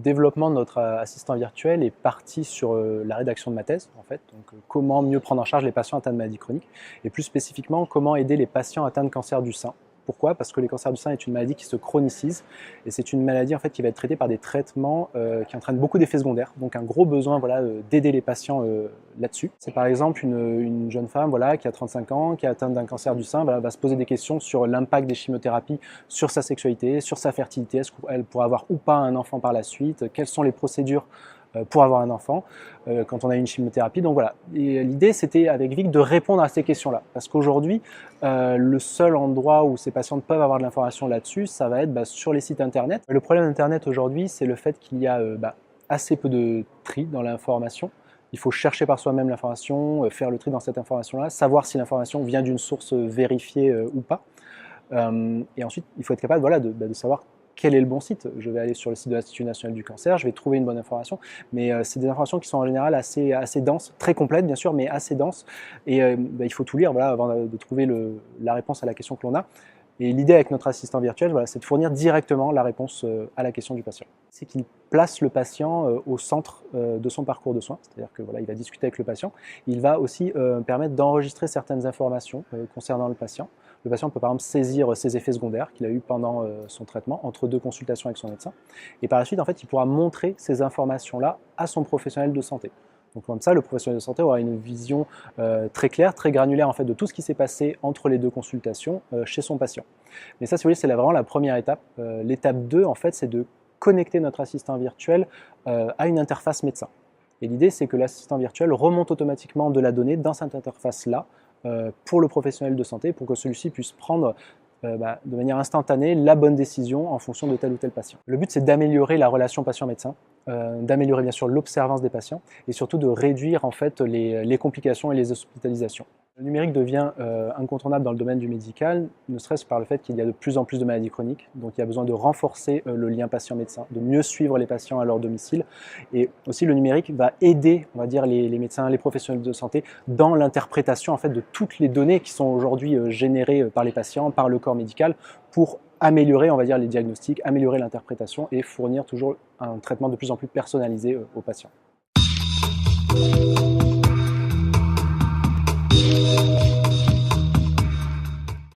développement de notre assistant virtuel est parti sur la rédaction de ma thèse, en fait. Donc, comment mieux prendre en charge les patients atteints de maladies chroniques et plus spécifiquement, comment aider les patients atteints de cancer du sein. Pourquoi? Parce que les cancers du sein est une maladie qui se chronicise et c'est une maladie en fait, qui va être traitée par des traitements qui entraînent beaucoup d'effets secondaires. Donc un gros besoin voilà, d'aider les patients là-dessus. C'est par exemple une jeune femme voilà, qui a 35 ans, qui est atteinte d'un cancer du sein, va se poser des questions sur l'impact des chimiothérapies sur sa sexualité, sur sa fertilité, est-ce qu'elle pourra avoir ou pas un enfant par la suite, quelles sont les procédures pour avoir un enfant quand on a une chimiothérapie. Donc voilà, l'idée c'était avec Vic de répondre à ces questions-là. Parce qu'aujourd'hui, le seul endroit où ces patients peuvent avoir de l'information là-dessus, ça va être sur les sites internet. Le problème d'internet aujourd'hui, c'est le fait qu'il y a assez peu de tri dans l'information. Il faut chercher par soi-même l'information, faire le tri dans cette information-là, savoir si l'information vient d'une source vérifiée ou pas. Et ensuite, il faut être capable voilà, de savoir quel est le bon site. Je vais aller sur le site de l'Institut national du cancer, je vais trouver une bonne information, mais c'est des informations qui sont en général assez denses, très complètes bien sûr, mais assez denses, et il faut tout lire voilà, avant de trouver la réponse à la question que l'on a. Et l'idée avec notre assistant virtuel, voilà, c'est de fournir directement la réponse à la question du patient. C'est qu'il place le patient au centre de son parcours de soins, c'est-à-dire que voilà, il va discuter avec le patient. Il va aussi permettre d'enregistrer certaines informations concernant le patient. Le patient peut par exemple saisir ses effets secondaires qu'il a eu pendant son traitement, entre deux consultations avec son médecin. Et par la suite, en fait, il pourra montrer ces informations-là à son professionnel de santé. Donc comme ça, le professionnel de santé aura une vision très claire, très granulaire en fait, de tout ce qui s'est passé entre les deux consultations chez son patient. Mais ça, si vous voulez, c'est vraiment la première étape. L'étape 2, en fait, c'est de connecter notre assistant virtuel à une interface médecin. Et l'idée, c'est que l'assistant virtuel remonte automatiquement de la donnée dans cette interface-là pour le professionnel de santé, pour que celui-ci puisse prendre de manière instantanée la bonne décision en fonction de tel ou tel patient. Le but, c'est d'améliorer la relation patient-médecin, d'améliorer bien sûr l'observance des patients et surtout de réduire en fait les complications et les hospitalisations. Le numérique devient incontournable dans le domaine du médical, ne serait-ce par le fait qu'il y a de plus en plus de maladies chroniques, donc il y a besoin de renforcer le lien patient-médecin, de mieux suivre les patients à leur domicile, et aussi le numérique va aider, on va dire, les médecins, les professionnels de santé dans l'interprétation en fait de toutes les données qui sont aujourd'hui générées par les patients, par le corps médical, pour améliorer, on va dire, les diagnostics, améliorer l'interprétation et fournir toujours un traitement de plus en plus personnalisé aux patients.